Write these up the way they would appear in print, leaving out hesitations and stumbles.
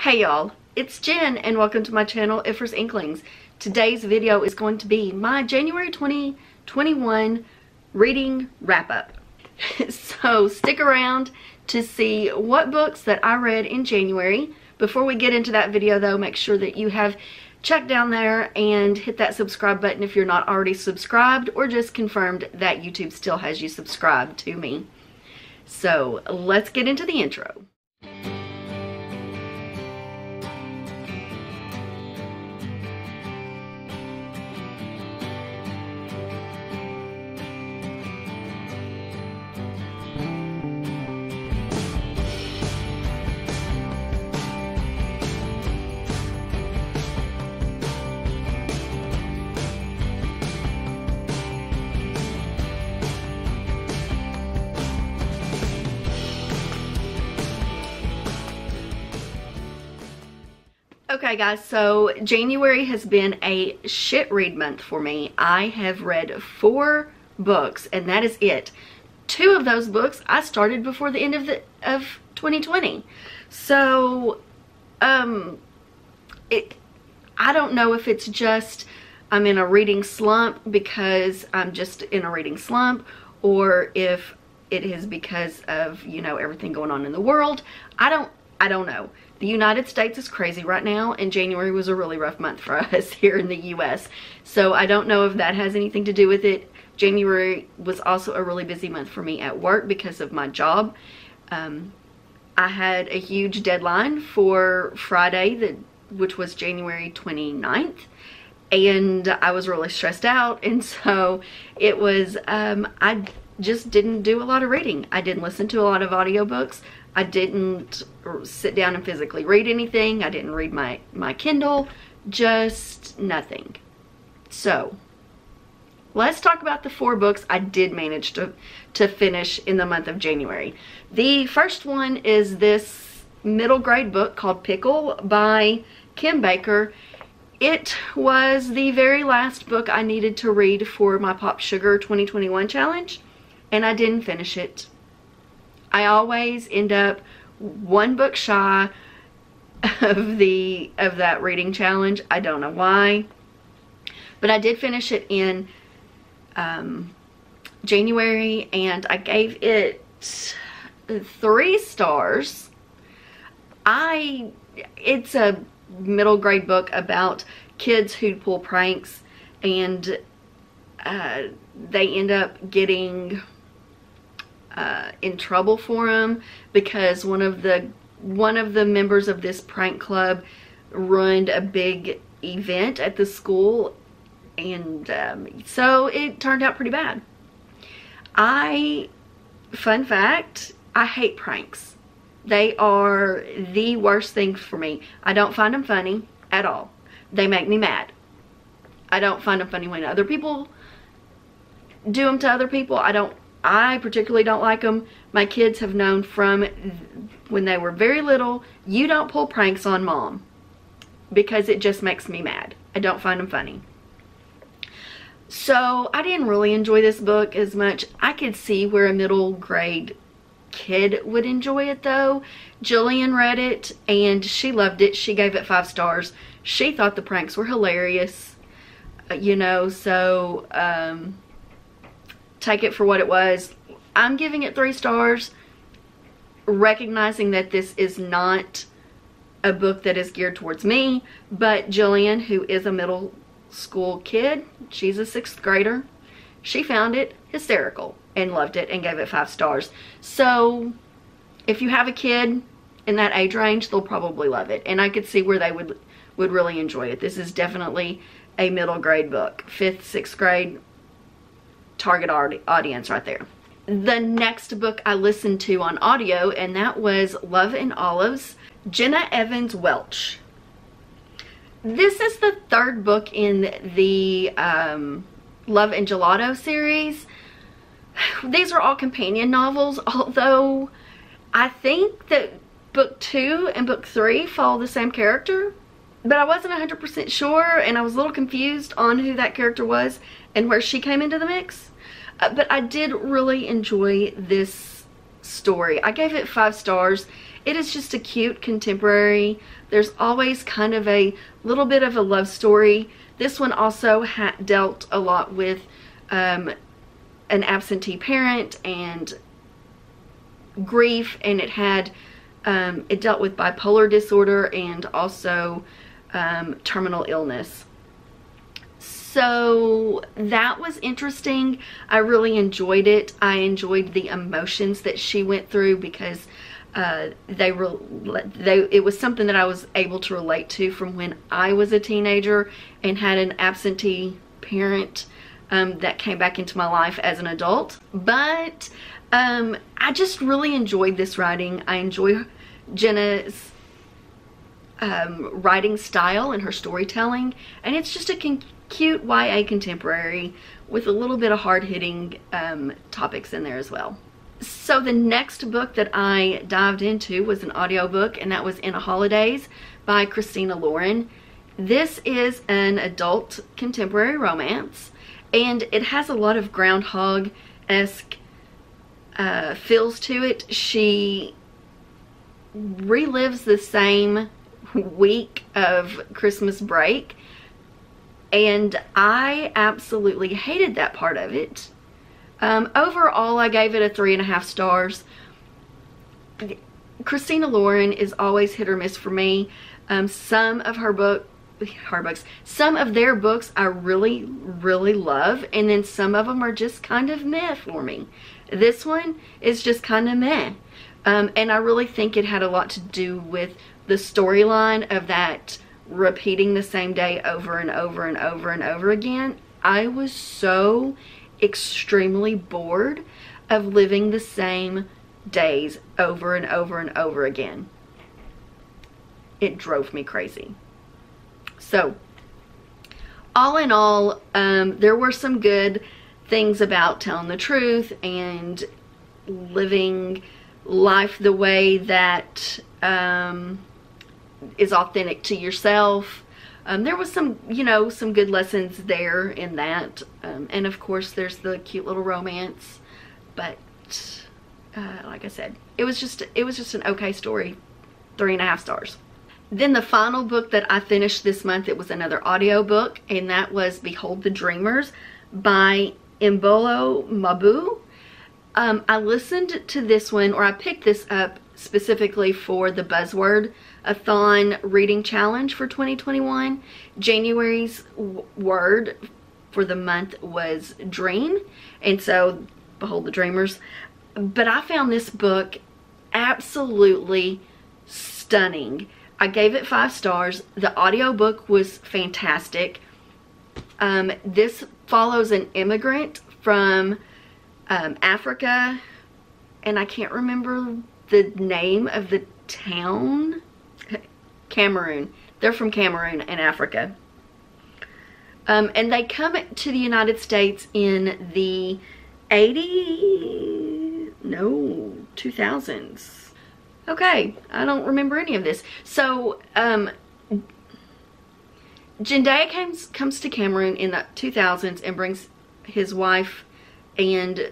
Hey y'all, it's Jen and welcome to my channel, Ifra's Inklings. Today's video is going to be my January 2021 reading wrap-up. So stick around to see what books that I read in January. Before we get into that video though, make sure that you have checked down there and hit that subscribe button if you're not already subscribed, or just confirmed that YouTube still has you subscribed to me. So let's get into the intro. Okay guys, so January has been a shit read month for me. I have read 4 books and that is it. 2 of those books I started before the end of 2020. So I don't know if it's just I'm in a reading slump because I'm just in a reading slump, or if it is because of, you know, everything going on in the world. I don't know. The United States is crazy right now, and January was a really rough month for us here in the US. So I don't know if that has anything to do with it. January was also a really busy month for me at work because of my job. I had a huge deadline for Friday, which was January 29th. And I was really stressed out, and so it was, I just didn't do a lot of reading. I didn't listen to a lot of audiobooks. I didn't sit down and physically read anything. I didn't read my Kindle, just nothing. So let's talk about the 4 books I did manage to finish in the month of January. The first one is this middle grade book called Pickle by Kim Baker. It was the very last book I needed to read for my Pop Sugar 2021 challenge, and I didn't finish it. I always end up 1 book shy of that reading challenge. I don't know why, but I did finish it in January, and I gave it 3 stars. It's a middle grade book about kids who pull pranks, and they end up getting in trouble for them because one of the members of this prank club ruined a big event at the school, and so it turned out pretty bad. Fun fact, I hate pranks. They are the worst thing for me. I don't find them funny at all. They make me mad. I don't find them funny when other people do them to other people. I particularly don't like them. My kids have known from when they were very little, you don't pull pranks on mom, because it just makes me mad. I don't find them funny. So I didn't really enjoy this book as much. I could see where a middle grade kid would enjoy it though. Jillian read it and she loved it. She gave it 5 stars. She thought the pranks were hilarious, you know, so take it for what it was. I'm giving it 3 stars, recognizing that this is not a book that is geared towards me, but Jillian, who is a middle school kid, she's a 6th grader, she found it hysterical and loved it and gave it 5 stars. So if you have a kid in that age range, they'll probably love it, and I could see where they would really enjoy it. This is definitely a middle grade book, 5th, 6th grade target audience right there. The next book I listened to on audio, and that was Love and Olives, Jenna Evans Welch. This is the 3rd book in the Love and Gelato series. These are all companion novels, although I think that book 2 and book 3 follow the same character, but I wasn't 100% sure, and I was a little confused on who that character was and where she came into the mix. But I did really enjoy this story. I gave it 5 stars. It is just a cute contemporary. There's always kind of a little bit of a love story. This one also dealt a lot with an absentee parent and grief, and it dealt with bipolar disorder and also terminal illness. So that was interesting. I really enjoyed it. I enjoyed the emotions that she went through because it was something that I was able to relate to from when I was a teenager and had an absentee parent that came back into my life as an adult. But I just really enjoyed this writing. I enjoy Jenna's writing style and her storytelling, and it's just a cute YA contemporary with a little bit of hard-hitting topics in there as well. So the next book that I dived into was an audiobook, and that was In a Holidaze by Christina Lauren. This is an adult contemporary romance, and it has a lot of Groundhog-esque feels to it. She relives the same week of Christmas break, and I absolutely hated that part of it. Overall, I gave it a 3.5 stars. Christina Lauren is always hit or miss for me. Some of their books I really, really love, and then some of them are just kind of meh for me. This one is just kind of meh. And I really think it had a lot to do with the storyline of that repeating the same day over and over and over and over again. I was so extremely bored of living the same days over and over and over again. It drove me crazy. So, all in all, there were some good things about telling the truth and living life the way that is authentic to yourself. There was some, some good lessons there in that. And of course there's the cute little romance, but like I said, it was just an okay story. 3.5 stars. Then the final book that I finished this month, it was another audio book, and that was Behold the Dreamers by Imbolo Mbue. I listened to this one, or I picked this up specifically for the Buzzword-a-thon reading challenge for 2021. January's word for the month was dream, and so Behold the Dreamers. But I found this book absolutely stunning. I gave it 5 stars. The audiobook was fantastic. This follows an immigrant from Africa, and I can't remember the name of the town. Cameroon. They're from Cameroon in Africa. And they come to the United States in the 2000s. Okay, I don't remember any of this. So, Jenna comes to Cameroon in the 2000s and brings his wife and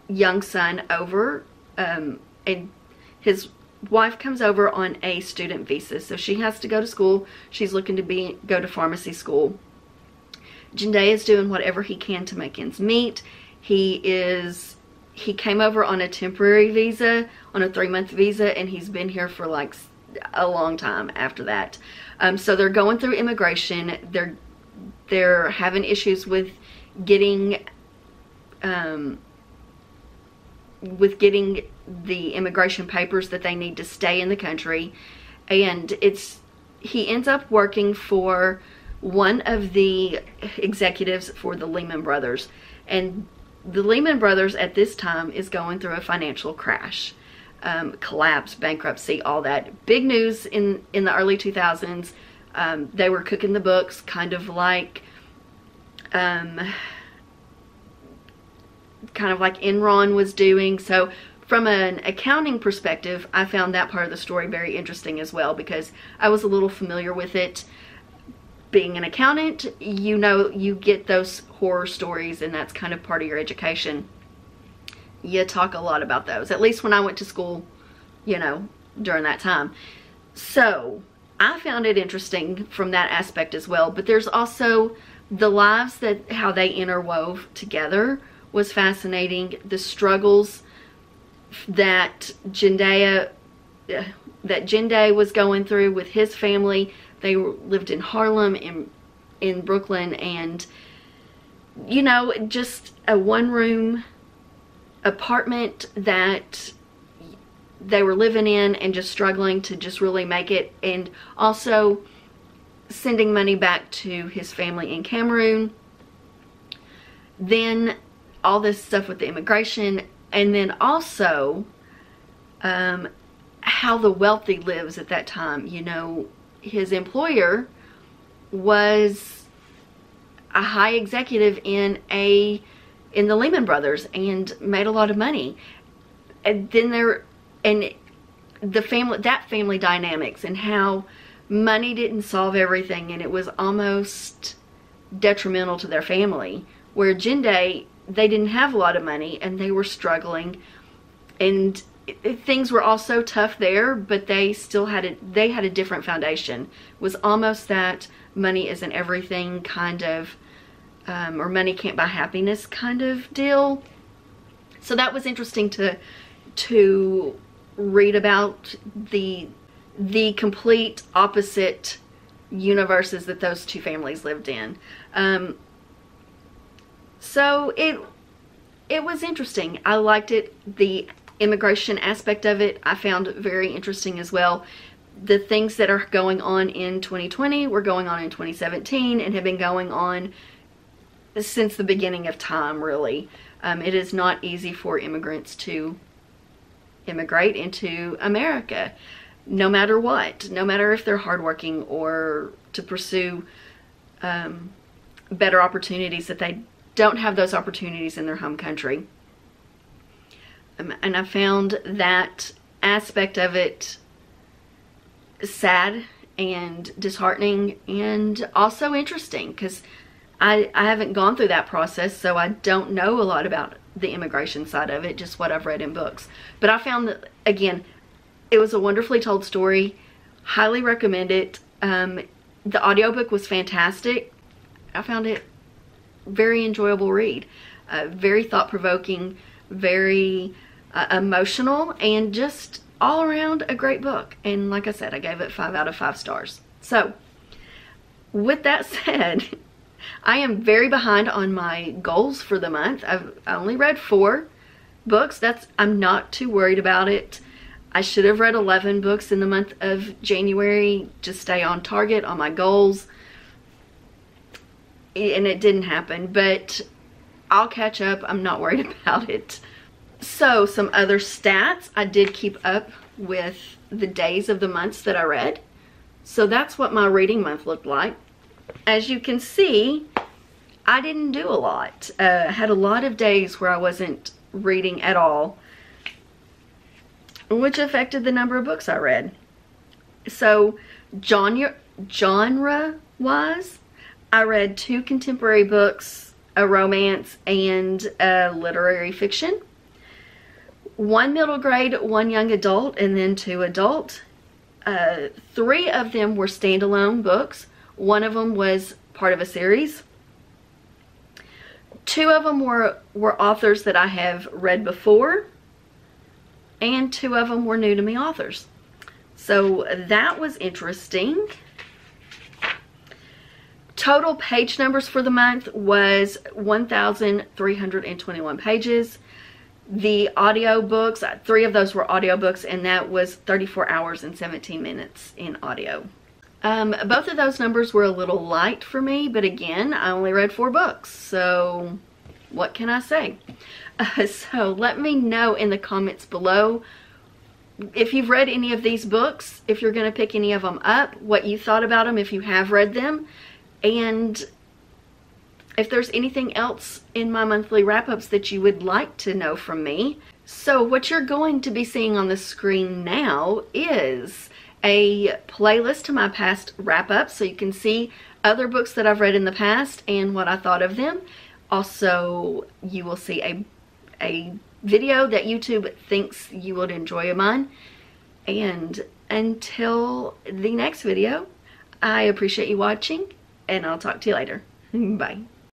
young son over, and his wife comes over on a student visa, so she has to go to school. She's looking to go to pharmacy school. Jenna is doing whatever he can to make ends meet. He came over on a temporary visa, on a 3-month visa, and he's been here for like a long time after that. So they're going through immigration. They're having issues with getting the immigration papers that they need to stay in the country, and he ends up working for one of the executives for the Lehman Brothers, and the Lehman Brothers at this time is going through a financial crash, collapse, bankruptcy, all that. Big news in the early 2000s. They were cooking the books, kind of like Enron was doing. So from an accounting perspective, I found that part of the story very interesting as well, because I was a little familiar with it. Being an accountant, you get those horror stories, and that's kind of part of your education. You talk a lot about those. At least when I went to school, during that time. So I found it interesting from that aspect as well. But there's also the lives, that how they interwove together was fascinating. The struggles that Jendaya was going through with his family. They lived in Harlem, in Brooklyn, and you know, just a one-room apartment that they were living in and just struggling to just really make it, and also sending money back to his family in Cameroon. Then all this stuff with the immigration, and then also how the wealthy lives at that time. You know, his employer was a high executive in the Lehman Brothers and made a lot of money. And then that family dynamics, and how money didn't solve everything, and it was almost detrimental to their family. Where Jende, they didn't have a lot of money and they were struggling, and things were also tough there, but they still had a different foundation. It was almost that money isn't everything kind of, or money can't buy happiness kind of deal. So that was interesting to read about the complete opposite universes that those two families lived in. So it was interesting. I liked it. The immigration aspect of it I found very interesting as well. The things that are going on in 2020 were going on in 2017 and have been going on since the beginning of time, really. It is not easy for immigrants to immigrate into America, no matter what, no matter if they're hardworking or to pursue better opportunities, that they don't have those opportunities in their home country. And I found that aspect of it sad and disheartening, and also interesting, because I haven't gone through that process, so I don't know a lot about the immigration side of it, just what I've read in books. But I found that, again, it was a wonderfully told story. Highly recommend it. The audiobook was fantastic. I found it very enjoyable read. Very thought-provoking, very emotional, and just all around a great book. And like I said, I gave it 5 out of 5 stars. So with that said, I am very behind on my goals for the month. I only read 4 books. I'm not too worried about it. I should have read 11 books in the month of January to stay on target on my goals, and it didn't happen, but I'll catch up. I'm not worried about it. So some other stats, I did keep up with the days of the months that I read. So that's what my reading month looked like. As you can see, I didn't do a lot. I had a lot of days where I wasn't reading at all, which affected the number of books I read. So genre-wise, I read 2 contemporary books, a romance, and a literary fiction. 1 middle grade, 1 young adult, and then 2 adult. 3 of them were standalone books. 1 of them was part of a series. 2 of them were authors that I have read before, and 2 of them were new to me authors. So that was interesting. Total page numbers for the month was 1,321 pages. The audiobooks, 3 of those were audiobooks, and that was 34 hours and 17 minutes in audio. Both of those numbers were a little light for me, but again, I only read 4 books, so what can I say? So let me know in the comments below if you've read any of these books, if you're going to pick any of them up, what you thought about them if you have read them, and if there's anything else in my monthly wrap-ups that you would like to know from me. So what you're going to be seeing on the screen now is a playlist to my past wrap-ups, so you can see other books that I've read in the past and what I thought of them. Also, you will see a video that YouTube thinks you would enjoy of mine. And until the next video, I appreciate you watching, and I'll talk to you later. Bye.